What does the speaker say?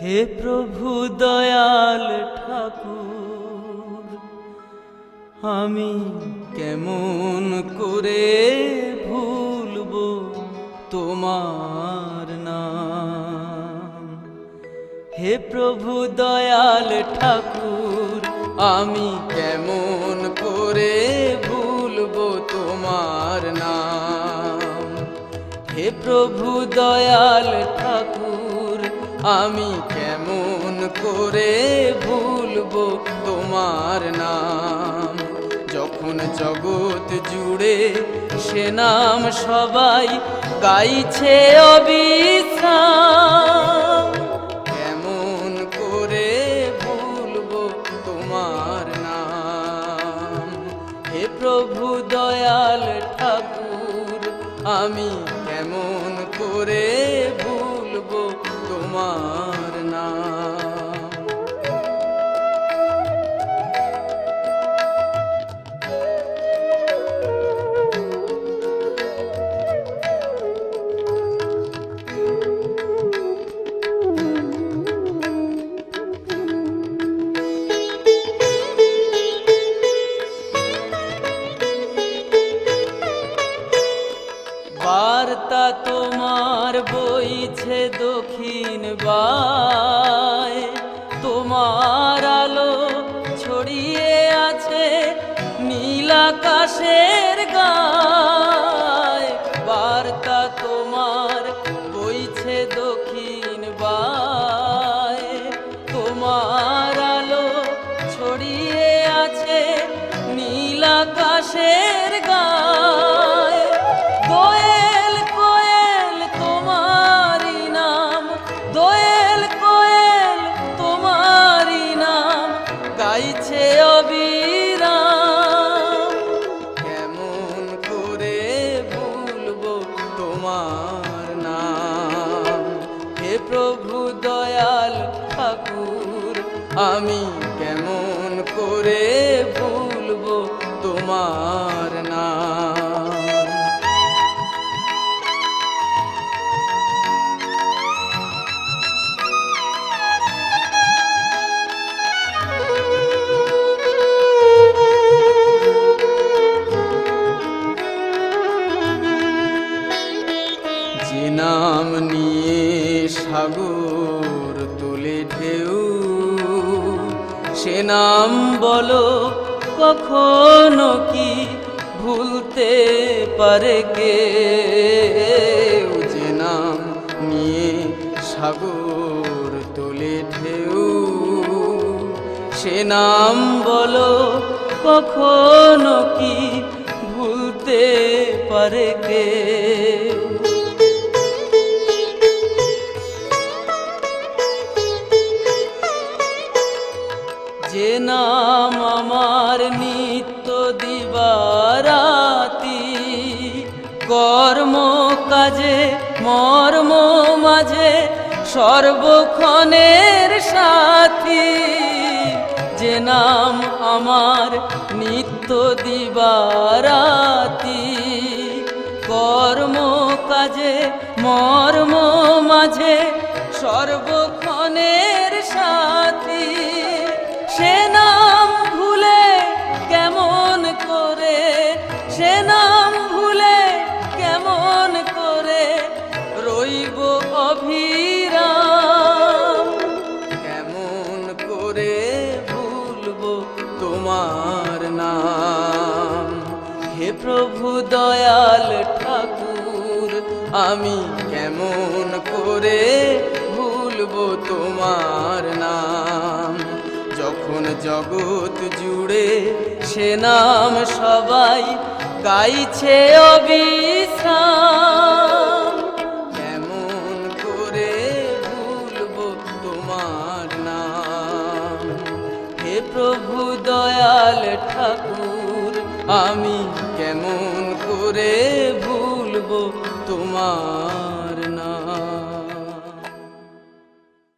হে প্রভু দয়াল ঠাকুর, আমি কেমন করে ভুলব তোমার নাম। হে প্রভু দয়াল ঠাকুর, আমি কেমন করে ভুলব তোমার নাম। হে প্রভু দয়াল ঠাকুর, আমি কেমন করে ভুলব তোমার নাম। যখন জগৎ জুড়ে সে নাম সবাই গাইছে অবিশ্রাম, কেমন করে ভুলব তোমার নাম। হে প্রভু দয়াল ঠাকুর, আমি কেমন করে ভুলব তোমার নাম। বার্তা তোমার বইছে দক্ষিণ বায়, তোমার আলো ছড়িয়ে আছে নীল আকাশের গায়। বার্তা তোমার বইছে দক্ষিণ বায়, তোমার আলো ছড়িয়ে আছে নীল আকাশের গায়। দোয়েল কোয়েল তোমারি নাম, দোয়েল কোয়েল তোমারি নাম গাইছে অবিরাম, কেমন করে ভুলব তোমার নাম। হে প্রভু দয়াল ঠাকুর, আমি কেমন করে ভুলব তোমার নাম। যে নাম নিয়ে সাগর তোলে ঢেউ, সে নাম বলো কখনো কি ভুলতে পারে কেউ। যে নাম নিয়ে সাগর তোলে ঢেউ, সে নাম বলো কখনো কি ভুলতে পারে কেউ। যে নাম আমার নিত্য দিবারাতি, কর্ম কাজে মর্ম মাঝে সর্বক্ষণের সাথী। যে নাম আমার নিত্য দিবারাতি, কর্ম কাজে মর্ম মাঝে সর্বক্ষণের সাথী। সে নাম ভুলে কেমন করে, সে নাম ভুলে কেমন করে রইব অভিরাম, কেমন করে ভুলব তোমার নাম। হে প্রভু দয়াল ঠাকুর, আমি কেমন করে ভুলব তোমার নাম। যখন জগৎ জুড়ে সে নাম সবাই গাইছে অবিশ্রাম, কেমন করে ভুলব তোমার নাম। হে প্রভু দয়াল ঠাকুর, আমি কেমন করে ভুলব তোমার